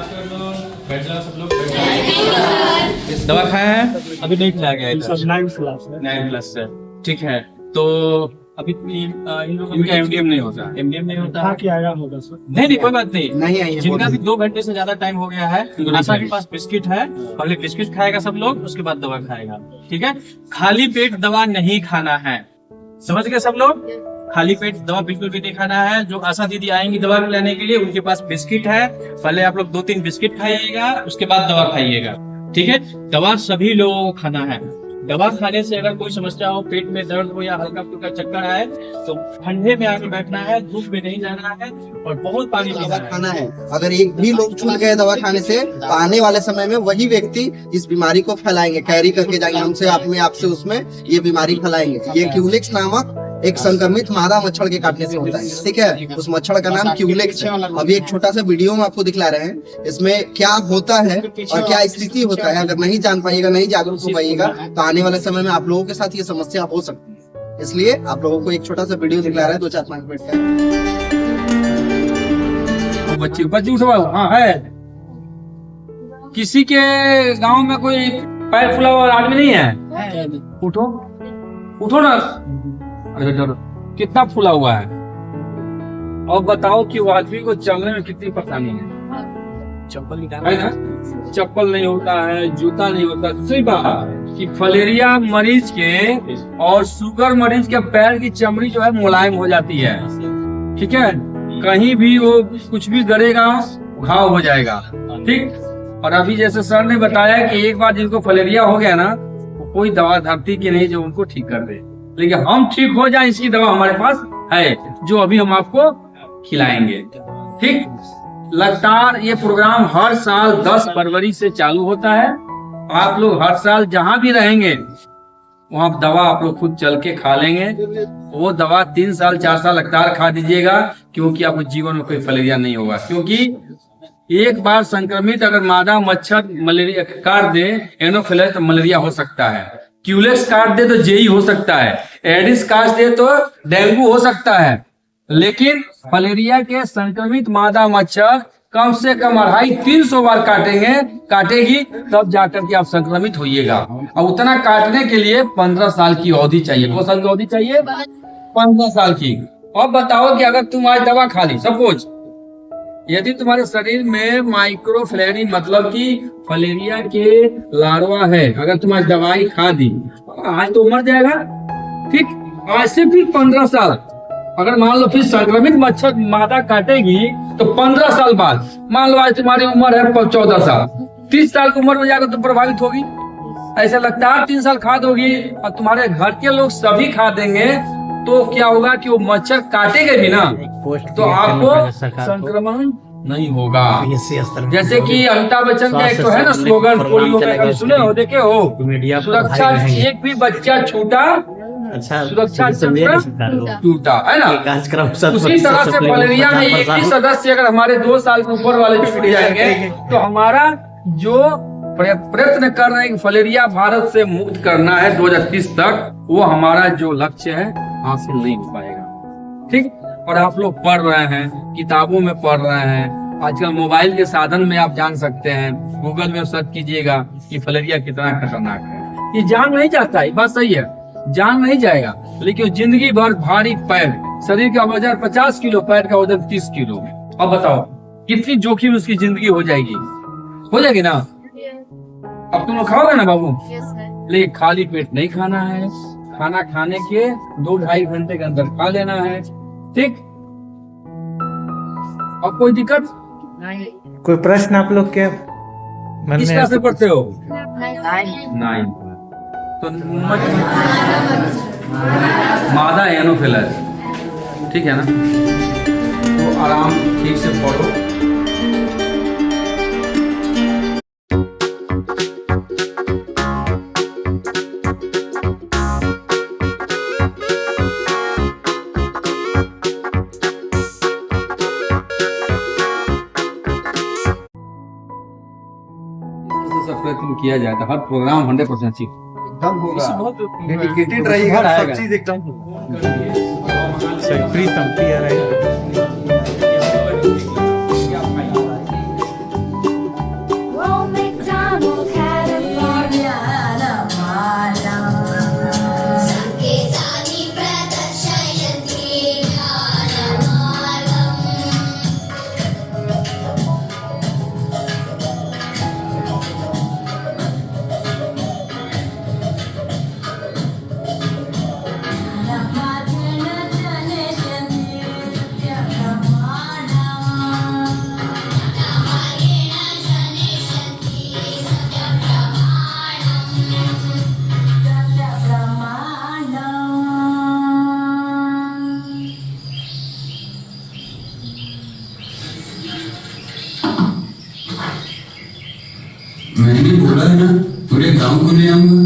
बैठ जाओ सब लोग, बैठ जाओ। दवा खाया है? अभी नहीं खिलाया गया है। 9 क्लास से, ठीक है। तो अभी इन लोगों का एमडीएम नहीं होता, एमडीएम नहीं होता है। नहीं कोई बात नहीं, जिनका भी 2 घंटे से ज्यादा टाइम हो गया है, आशा के पास बिस्किट है, पहले बिस्किट खाएगा सब लोग, उसके बाद दवा खाएगा, ठीक है। खाली पेट दवा नहीं खाना है, समझ गए सब लोग? खाली पेट दवा बिल्कुल भी नहीं खाना है। जो आशा दीदी आएंगी दवा लेने के लिए, उनके पास बिस्किट है, पहले आप लोग 2-3 बिस्किट खाइएगा, उसके बाद दवा खाइएगा, ठीक है। दवा सभी लोगों को खाना है। दवा खाने से अगर कोई समस्या हो, पेट में दर्द हो या हल्का फुल्का चक्कर आए, तो ठंडे में आके बैठना है, धूप में नहीं जाना है और बहुत पानी दवा खाना है। अगर एक भी लोग छूट गए दवा खाने से, तो आने वाले समय में वही व्यक्ति इस बीमारी को फैलाएंगे, कैरी करके जाएंगे हमसे, आपसे उसमें ये बीमारी फैलाएंगे। ये क्यूलेक्स नामक एक संक्रमित मादा मच्छर के काटने से होता है, ठीक है। उस मच्छर का नाम क्यूलेक्स है। अभी एक छोटा सा वीडियो में आपको दिखला रहे हैं, इसमें क्या होता है और क्या स्थिति होता है। अगर नहीं जान पाइएगा, नहीं जागरूक हो पाइएगा, तो आने वाले समय में आप लोगों के साथ ये समस्या हो सकती है। इसलिए आप लोगों को एक छोटा सा वीडियो दिखला रहे हैं, 2-4-5 मिनट का। बच्ची हाँ है। किसी के गांव में कोई पैर फुला हुआ आदमी नहीं है? उठो उठो ना। अरे डरो, कितना फूला हुआ है? और बताओ कि वो आदमी को चलने में कितनी परेशानी है? चप्पल नहीं होता है, जूता नहीं होता। दूसरी बात कि फलेरिया मरीज के और शुगर मरीज के पैर की चमड़ी जो है मुलायम हो जाती है, ठीक है। कहीं भी वो कुछ भी गड़ेगा, घाव हो जाएगा, ठीक। और अभी जैसे सर ने बताया कि एक बार जिनको फलेरिया हो गया ना, तो कोई दवा धरती की नहीं जो उनको ठीक कर दे, लेकिन हम ठीक हो जाए इसकी दवा हमारे पास है, जो अभी हम आपको खिलाएंगे, ठीक। लगातार ये प्रोग्राम हर साल 10 फरवरी से चालू होता है। आप लोग हर साल जहां भी रहेंगे वहां दवा आप लोग खुद चल के खा लेंगे। वो दवा 3 साल 4 साल लगातार खा दीजिएगा, क्योंकि आपको जीवन में कोई फलेरिया नहीं होगा। क्योंकि एक बार संक्रमित अगर मादा मच्छर मलेरिया काट दे, एनोफिलस, तो मलेरिया हो सकता है। क्यूलेक्स काट दे तो जेई हो सकता है, एडिस काट दे तो डेंगू हो सकता है। लेकिन फलेरिया के संक्रमित मादा मच्छर कम से कम 250-300 बार काटेगी, तब जाकर के आप संक्रमित होइएगा। और उतना काटने के लिए 15 साल की अवधि चाहिए। 2 साल की अवधि चाहिए, 15 साल की। अब बताओ कि अगर तुम आज दवा खा ली, सपोज यदि तुम्हारे शरीर में माइक्रोफ्लेरी मतलब कि फलेरिया के लार्वा है, अगर तुम आज दवाई खा दी, आज तो मर जाएगा, ठीक। आज से फिर 15 साल, अगर मान लो फिर संक्रमित मच्छर मादा काटेगी, तो 15 साल बाद, मान लो आज तुम्हारी उम्र है 14 साल, 30 साल की उम्र में जाकर तुम प्रभावित होगी। ऐसे लगातार 3 साल खा दोगी और तुम्हारे घर के लोग सभी खा देंगे, तो क्या होगा कि वो मच्छर काटेंगे भी ना, तो आपको संक्रमण नहीं होगा। जैसे कि अमिताभ बच्चन का एक तो है ना स्लोगन, पोलियो में सुने हो, देखे हो, सुरक्षा एक भी बच्चा छूटा, सुरक्षा टूटा, है ना। उसी तरह से फलेरिया में एक ही सदस्य अगर हमारे 2 साल के ऊपर वाले छूट जाएंगे, तो हमारा जो प्रयत्न कर रहे हैं फलेरिया भारत से मुक्त करना है 2030 तक, वो हमारा जो लक्ष्य है हासिल नहीं हो पाएगा, ठीक। और आप लोग पढ़ रहे हैं, किताबों में पढ़ रहे हैं, आजकल मोबाइल के साधन में आप जान सकते हैं, गूगल में सर्च कीजिएगा कि फलेरिया कितना खतरनाक है। ये जान नहीं जाता है, बात सही है, जान नहीं जाएगा, लेकिन जिंदगी भर भारी पैर, शरीर का वजन 50 किलो, पैर का वजन 30 किलो। अब बताओ कितनी जोखिम उसकी जिंदगी हो जाएगी ना। अब तुम लोग खाओगे ना बाबू, लेकिन खाली पेट नहीं खाना है, खाना खाने के 2-2.5 घंटे के अंदर खा लेना है, ठीक। अब कोई दिक्कत नहीं? कोई प्रश्न आप लोग के मन किस में? क्लास में पढ़ते हो? 9। तो मादा एनोफिलस, ठीक है ना। तो आराम ठीक से पढ़ो। प्रयत्न किया जाए तो हर प्रोग्राम 100% ठीक डेडिकेटेड रहिएगा, सब चीज एकदम प्रीतम मैंने बोला है ना, पूरे गांव को ले आऊंगा।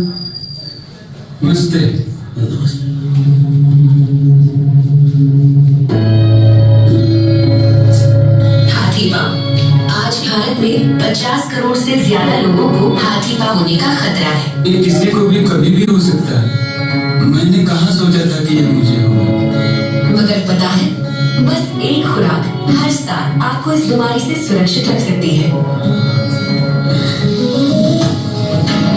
नमस्ते। हाथी पांव। आज भारत में 50 करोड़ से ज्यादा लोगों को हाथी पांव होने का खतरा है। ये किसी को भी कभी भी हो सकता है। मैंने कहाँ सोचा था कि ये मुझे होगा। मगर पता है, बस एक खुराक हर साल आपको इस बीमारी से सुरक्षित रख सकती है।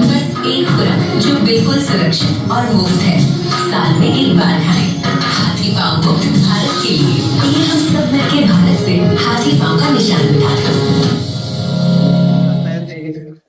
बस एक खुराक जो बिल्कुल सुरक्षित और मुफ्त है, साल में एक बार खाएं। हाथी पांव मुक्त भारत के लिए, ये हम सब मिलकर भारत से हाथी पांव का निशान मिटाते हैं।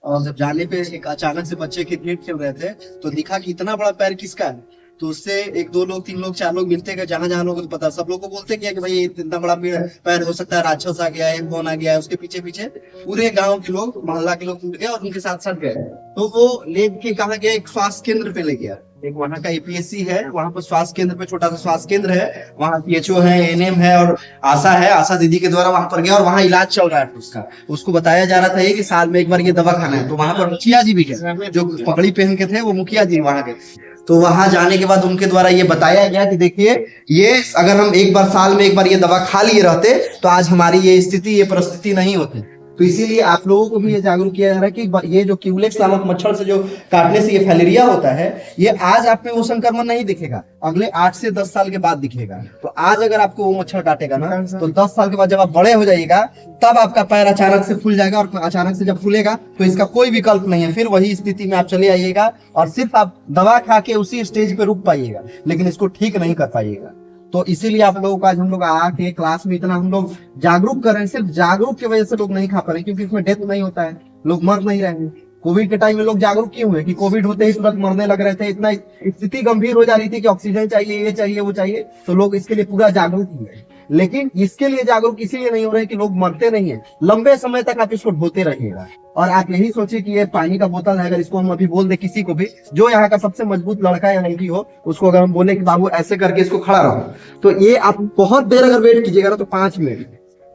और जब जाने पे एक अचानक से बच्चे क्रिकेट खेल रहे थे तो दिखा कि इतना बड़ा पैर किसका है। तो उससे एक दो लोग, तीन लोग, चार लोग मिलते गए, जहां जहां लोगों को पता, सब लोग को बोलते गया कि भाई इतना बड़ा पैर हो सकता है, राक्षस आ गया है, कौन आ गया है। उसके पीछे पीछे पूरे गांव के लोग, मोहल्ला के लोग जुट गए और उनके साथ साथ गए। तो वो ले के कहा गया, एक स्वास्थ्य केंद्र पे ले गया। एक वहाँ का APSC है, वहाँ पर स्वास्थ्य केंद्र पे, छोटा सा स्वास्थ्य केंद्र है, वहाँ PHO है, ANM है और आशा है। आशा दीदी के द्वारा वहाँ पर गया और वहाँ इलाज चल रहा है उसका। उसको बताया जा रहा था ये कि साल में एक बार ये दवा खाना है। तो वहाँ पर मुखिया जी भी गए, जो पगड़ी पहन के थे वो मुखिया जी वहाँ के। तो वहां जाने के बाद उनके द्वारा ये बताया गया कि देखिए, ये अगर हम एक बार साल में एक बार ये दवा खा लिए रहते तो आज हमारी ये स्थिति, ये परिस्थिति नहीं होती। तो इसीलिए आप लोगों को भी ये जागरूक किया जा रहा है कि ये जो क्यूलेक्स नामक मच्छर से जो काटने से ये फाइलेरिया होता है, ये आज आप में वो संक्रमण नहीं दिखेगा, अगले 8 से 10 साल के बाद दिखेगा। तो आज अगर आपको वो मच्छर काटेगा ना, तो 10 साल के बाद जब आप बड़े हो जाइएगा तब आपका पैर अचानक से फूल जाएगा। और अचानक से जब फूलेगा तो इसका कोई विकल्प नहीं है, फिर वही स्थिति में आप चले आइएगा और सिर्फ आप दवा खा के उसी स्टेज पे रुक पाइएगा, लेकिन इसको ठीक नहीं कर पाइएगा। तो इसीलिए आप लोगों का आज हम लोग आके क्लास में इतना हम लोग जागरूक कर रहे हैं। सिर्फ जागरूक की वजह से लोग नहीं खा पा रहे, क्योंकि इसमें डेथ नहीं होता है, लोग मर नहीं रहे हैं। कोविड के टाइम में लोग जागरूक क्यों हुए कि कोविड होते ही तुरंत मरने लग रहे थे, इतना स्थिति गंभीर हो जा रही थी कि ऑक्सीजन चाहिए, ये चाहिए, वो चाहिए, तो लोग इसके लिए पूरा जागरूक हुए। लेकिन इसके लिए जागरूक इसीलिए नहीं हो रहे कि लोग मरते नहीं है, लंबे समय तक आप इसको ढोते रहिएगा। और आप यही सोचिए कि ये पानी का बोतल है, अगर इसको हम अभी बोल दे किसी को भी, जो यहाँ का सबसे मजबूत लड़का या लड़की हो, उसको अगर हम बोले कि बाबू ऐसे करके इसको खड़ा रहो, तो ये आप बहुत देर अगर वेट कीजिएगा ना, तो 5 मिनट,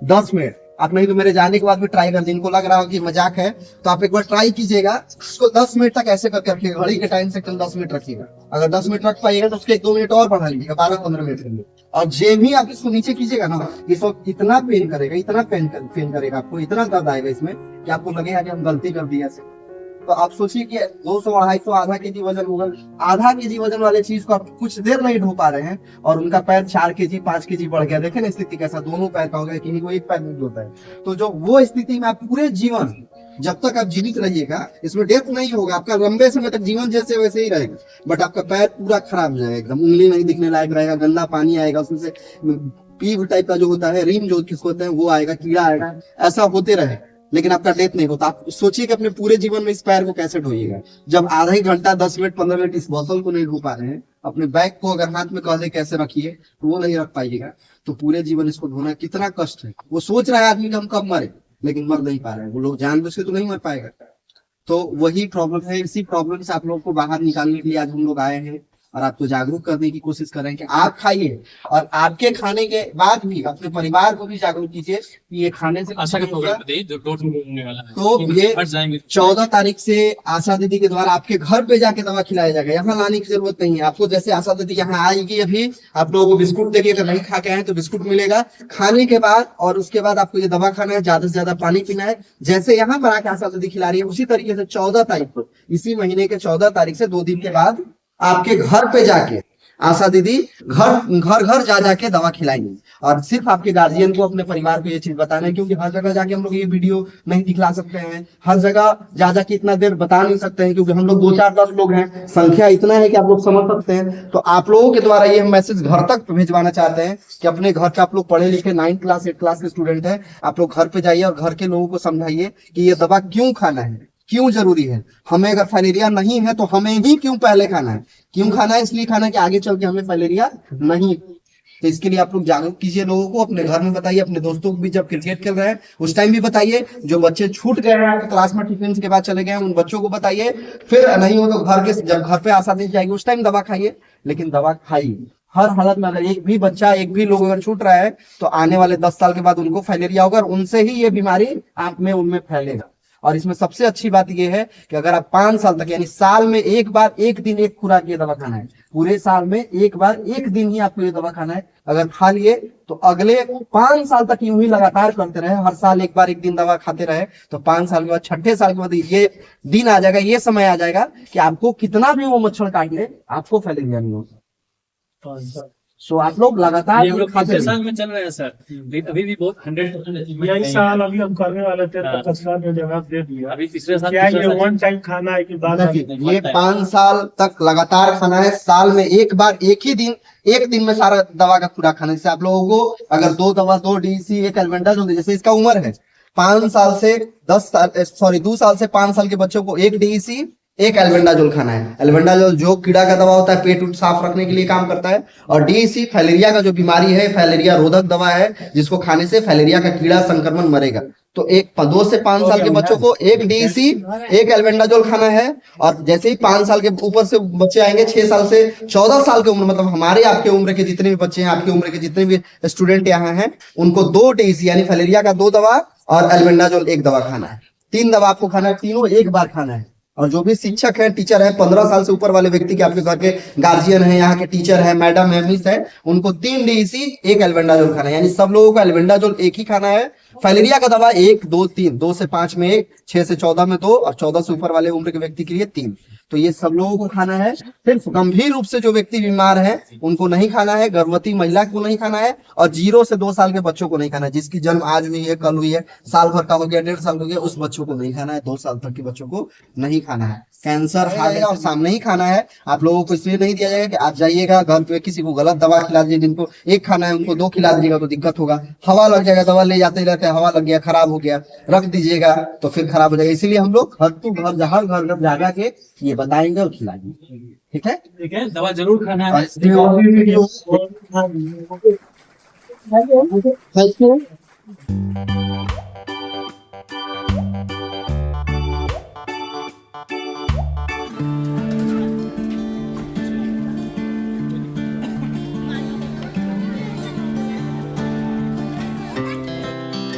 10 मिनट आप, नहीं तो मेरे जाने के बाद भी ट्राई कर, जिनको लग रहा हो कि मजाक है तो आप एक बार ट्राई कीजिएगा। उसको 10 मिनट तक ऐसे करके रखिएगा, घड़ी के टाइम से 10 मिनट रखिएगा। अगर 10 मिनट रख पाइएगा तो उसके 1-2 मिनट और बढ़ा लीजिएगा, 12-15 मिनट के लिए। और जे भी आप इसको नीचे कीजिएगा ना, इसको इतना पेन करेगा, इतना पेन करेगा, आपको इतना दर्द आएगा इसमें कि आपको लगेगा कि हम गलती कर दी ऐसे। तो आप सोचिए कि 200-250 आधा केजी वजन होगा, आधा केजी वजन वाले चीज को आप कुछ देर नहीं ढो पा रहे हैं और उनका पैर 4 केजी 5 केजी बढ़ गया। देखें ना स्थिति कैसा, दोनों पैर का हो गया, किसी को एक पैर नहीं होता है। तो जो वो स्थिति में आप पूरे जीवन, जब तक आप जीवित रहिएगा, इसमें डेथ नहीं होगा, आपका लंबे समय तक जीवन जैसे वैसे ही रहेगा, बट आपका पैर पूरा खराब हो जाएगा, एकदम उंगली नहीं दिखने लायक रहेगा, गंदा पानी आएगा उसमें से, पीव टाइप का जो होता है, रिम जो किसको होता है वो आएगा, कीड़ा आएगा, ऐसा होते रहे, लेकिन आपका डेथ नहीं होता। आप सोचिए कि अपने पूरे जीवन में इस पैर को कैसे ढोइएगा। जब आधा ही घंटा, 10 मिनट, 15 मिनट इस बोतल को नहीं ढो पा रहे हैं, अपने बैग को अगर हाथ में कह दे कैसे रखिए तो वो नहीं रख पाइएगा, तो पूरे जीवन इसको ढोना कितना कष्ट है। वो सोच रहा है आदमी कि हम कब मरे, लेकिन मर नहीं पा रहे हैं वो लोग, जानबूझ के तो नहीं मर पाएगा। तो वही प्रॉब्लम है, इसी प्रॉब्लम से आप लोगों को बाहर निकालने के लिए आज हम लोग आए हैं और आपको जागरूक करने की कोशिश कर रहे हैं कि आप खाइए, और आपके खाने के बाद भी अपने परिवार को भी जागरूक कीजिए कि ये खाने से आशा का प्रोग्राम बताइए जो डोर होने वाला है। तो ये हट जाएंगे 14 तारीख से आशा दीदी के द्वारा आपके घर पे जाके दवा खिलाया जाएगा, यहाँ लाने की जरूरत नहीं है आपको। जैसे आशा दीदी यहाँ आएगी, अभी आप लोगों को बिस्कुट देगी, अगर नहीं खा के आए तो बिस्कुट मिलेगा खाने के बाद, और उसके बाद आपको ये दवा खाना है, ज्यादा से ज्यादा पानी पीना है। जैसे यहाँ पर आके आशा दीदी खिला रही है, उसी तरीके से 14 तारीख को, इसी महीने के 14 तारीख से 2 दिन के बाद आपके घर पे जाके आशा दीदी घर जा जाके दवा खिलाएंगे। और सिर्फ आपके गार्जियन को, अपने परिवार को ये चीज बताना है, क्योंकि हर जगह जाके हम लोग ये वीडियो नहीं दिखला सकते हैं, हर जगह जा जाके इतना देर बता नहीं सकते हैं, क्योंकि हम लोग 2-4-10 लोग हैं, संख्या इतना है कि आप लोग समझ सकते हैं। तो आप लोगों के द्वारा ये हम मैसेज घर तक भिजवाना चाहते हैं कि अपने घर के आप लोग पढ़े लिखे 9th क्लास 8th क्लास के स्टूडेंट है, आप लोग घर पे जाइए और घर के लोगों को समझाइए कि ये दवा क्यों खाना है, क्यों जरूरी है। हमें अगर फाइलेरिया नहीं है तो हमें ही क्यों पहले खाना है, क्यों खाना है, इसलिए खाना है कि आगे चल के हमें फाइलेरिया नहीं। तो इसके लिए आप लोग जागरूक कीजिए लोगों को, अपने घर में बताइए, अपने दोस्तों को भी जब क्रिकेट खेल रहे हैं उस टाइम भी बताइए, जो बच्चे छूट गए हैं क्लास में टिफिन के बाद चले गए हैं उन बच्चों को बताइए, फिर नहीं हो तो जब घर पे आशा दी जाएगी उस टाइम दवा खाइए, लेकिन दवा खाइए हर हालत में। अगर एक भी बच्चा, एक भी लोग अगर छूट रहा है तो आने वाले 10 साल के बाद उनको फाइलेरिया होगा और उनसे ही ये बीमारी आप में उनमें फैलेगा। और इसमें सबसे अच्छी बात यह है कि अगर आप 5 साल तक यानी साल में एक बार एक दिन एक खुराक ये दवा खाना है, पूरे साल में एक बार एक दिन ही आपको ये दवा खाना है, अगर खा लिए तो अगले 5 साल तक यूं ही लगातार करते रहे, हर साल एक बार एक दिन दवा खाते रहे, तो 5 साल के बाद 6ठे साल के बाद ये दिन आ जाएगा, ये समय आ जाएगा कि आपको कितना भी वो मच्छर काट ले आपको फैलेरिया नहीं होगा। सो आप लोग लगातार ये हम लोग खाते तीसरे साल रहिए। में चल रहे हैं सर, अभी भी बहुत 100% यही साल अभी हम करने वाले थे तो कचरा ने जवाब दे दिया। अभी तीसरे साल क्या ये वन टाइम खाना है कि बार नहीं, ये 5 साल तक लगातार खाना है, साल में एक बार एक ही दिन, एक दिन में सारा दवा का खुराक खाना है। जैसे आप लोगों को अगर 2 दवा 2 डीसी एक एल्बेंडाजोल, जैसे इसका उम्र है 5 साल से 2 साल से 5 साल के बच्चों को एक डीसी एक एल्बेंडाजोल खाना है। एल्बेंडाजोल जो कीड़ा का दवा होता है, पेट उट साफ रखने के लिए काम करता है, और डीसी फैलेरिया का जो बीमारी है, फैलेरिया रोधक दवा है, जिसको खाने से फैलेरिया का कीड़ा संक्रमण मरेगा। तो 2 से 5 साल के बच्चों को एक डीसी एक एल्बेंडाजोल खाना है, और जैसे ही 5 साल के ऊपर से बच्चे आएंगे, 6 साल से 14 साल के उम्र, मतलब हमारे आपके उम्र के जितने भी बच्चे हैं, आपकी उम्र के जितने भी स्टूडेंट यहाँ हैं, उनको 2 डीसी यानी फैलेरिया का 2 दवा और एल्बेंडाजोल 1 दवा खाना है। 3 दवा आपको खाना है, तीनों एक बार खाना है। और जो भी शिक्षक है, टीचर है, 15 साल से ऊपर वाले व्यक्ति के आपके घर के गार्जियन है, यहाँ के टीचर है, मैडम है, मिस है, उनको 3 डीसी एक एल्बेंडाजोल खाना है, यानी सब लोगों को एल्बेंडाजोल एक ही खाना है। फैलेरिया का दवा 1, 2, 3, 2 से 5 में 1, 6 से 14 में 2, और 14 से ऊपर वाले उम्र के व्यक्ति के लिए 3। तो ये सब लोगों को खाना है। सिर्फ गंभीर रूप से जो व्यक्ति बीमार है उनको नहीं खाना है, गर्भवती महिला को नहीं खाना है, और 0 से 2 साल के बच्चों को नहीं खाना है। जिसकी जन्म आज हुई है, कल हुई है, साल भर का हो गया, 1.5 साल हो गया, उस बच्चों को नहीं खाना है। 2 साल तक के बच्चों को नहीं खाना है। कैंसर हार्ट और सामने ही खाना है। आप लोगों को इसलिए नहीं दिया जाएगा कि आप जाइएगा घर पे किसी को गलत दवा खिला दीजिए, जिनको 1 खाना है उनको 2 खिला दीजिएगा तो दिक्कत होगा। हवा लग जाएगा, दवा ले जाते रहते हैं, हवा लग गया, खराब हो गया, रख दीजिएगा तो फिर खराब हो जाएगा। इसीलिए हम लोग घर टू घर, जहाँ घर जागा के ये बताएंगे और खिलाएंगे। ठीक है, ठीक है, दवा जरूर खाना है।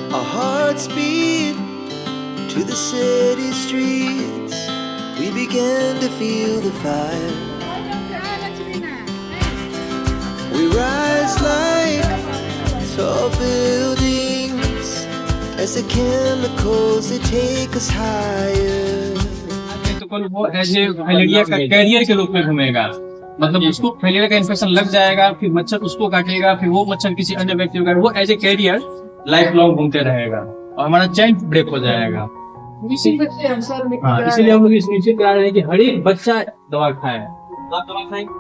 Our hearts beat to the city streets. We began to feel the fire. We rise like tall buildings as the chemicals they take us higher. तो कल वो ऐसे फैलेरिया का कैरियर के रूप में घूमेगा, मतलब उसको फैलेरिया का इन्फेक्शन लग जाएगा, फिर मच्छर उसको काटेगा, फिर वो मच्छर किसी अन्य व्यक्ति को काटेगा, वो as a carrier life long घूमते रहेगा और हमारा चेन ब्रेक हो जाएगा। हाँ, इसीलिए हम लोग इस निश्चित करा रहे हैं कि हर एक बच्चा दवा खाए। आप दवा खाएंगे,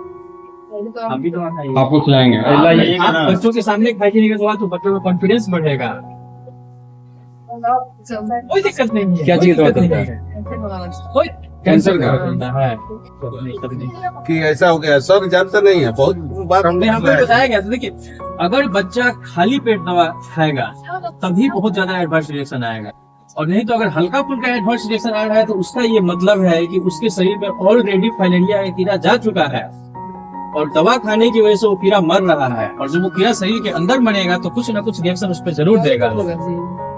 आप भी दवा खाइए, आपको खिलाएंगे। आप बच्चों के सामने खाएंगे तो बच्चों का कॉन्फिडेंस बढ़ेगा। कोई दिक्कत नहीं है। क्या चीज नहीं है, कोई कैंसर का है कि ऐसा हो गया, सब जानते नहीं है, बहुत बार हमने हमको बताया गया था। देखिए, अगर बच्चा खाली पेट दवा खाएगा तभी बहुत ज्यादा एडवर्स रिएक्शन आएगा, और नहीं तो अगर हल्का फुल्का एडवर्स रिएक्शन आ रहा है तो उसका ये मतलब है कि उसके शरीर में ऑलरेडी फैलेरिया का कीड़ा जा चुका है और दवा खाने की वजह से वो कीड़ा मर रहा है, और जब वो कीड़ा शरीर के अंदर मरेगा तो कुछ ना कुछ रिएक्शन उस पर जरूर देगा।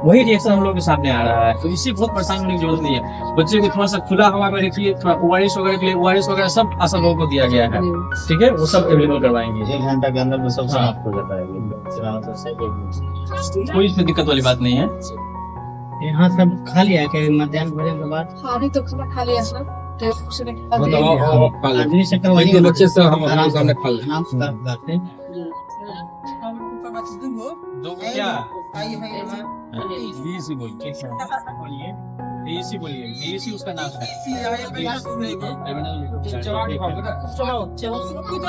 वही रिएक्शन हम लोग के सामने आ रहा है, तो इससे बहुत परेशान होने की जरूरत नहीं है। बच्चे को थोड़ा सा खुला हवा में रखिए, थोड़ा ORS वगैरह के लिए ORS वगैरह सब आशा लोगों को दिया गया है, ठीक है, वो सब अवेलेबल करवाएंगे। 1 घंटा के अंदर में सब समाप्त हो जाता है। कोई इसमें दिक्कत वाली बात नहीं है। यहाँ सब खा लिया क्या मध्याह्न भोजन के बाद? खाली तो खाना खा लिया सर, आदमी से तो वही बच्चे से हम अपने सामने खा लें। आराम से करते हैं। दो क्या डीसी बोलिए, डीसी बोलिए, डीसी उसका नाम है।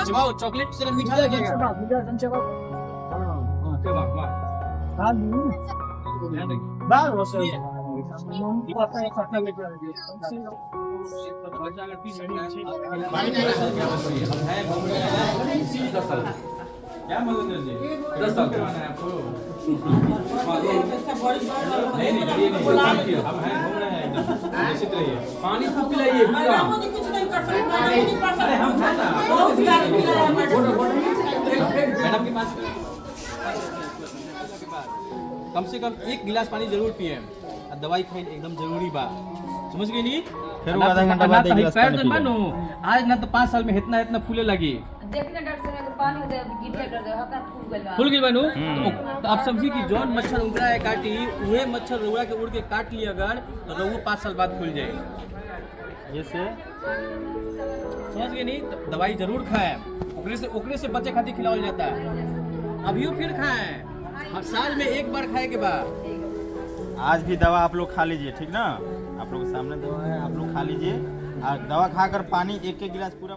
चबाओ, चॉकलेट से मीठा लगेगा। क्या मदद जी 10 साल है आपको? नहीं नहीं, हम हैं, घूम रहे हैं, निश्चित रहिए। पानी खूब पिलाइए पूरा। अरे हम हैं ना, मैडम के पास कम से कम 1 गिलास पानी जरूर पिए। और दवाई खाई एकदम जरूरी बा, समझ गई नी? फिर वो आधा घंटा बाद एक गिलास पैर पानी जन पी बानू आज ना तो 5 साल में इतना इतना फूले लगी, देखना डॉक्टर साहब पानी दे गिरते कर दे हका फूल गइल बा। फूल गई बानू। तो आप समझी कि जौन मच्छर उगड़ा है काटी वही मच्छर रउआ के उड़ के काट ली अगर तो रउआ 5 साल बाद खुल जाए। ये से समझ गए नी? तो दवाई जरूर खाएं, ओकरे से बचे खातिर खिलावल जाता है। अभियो फिर खाएं, हर साल में एक बार खाए के बाद। आज भी दवा आप लोग खा लीजिए, ठीक ना? आप लोग के सामने दवा है, आप लोग खा लीजिए और दवा खाकर पानी एक गिलास पूरा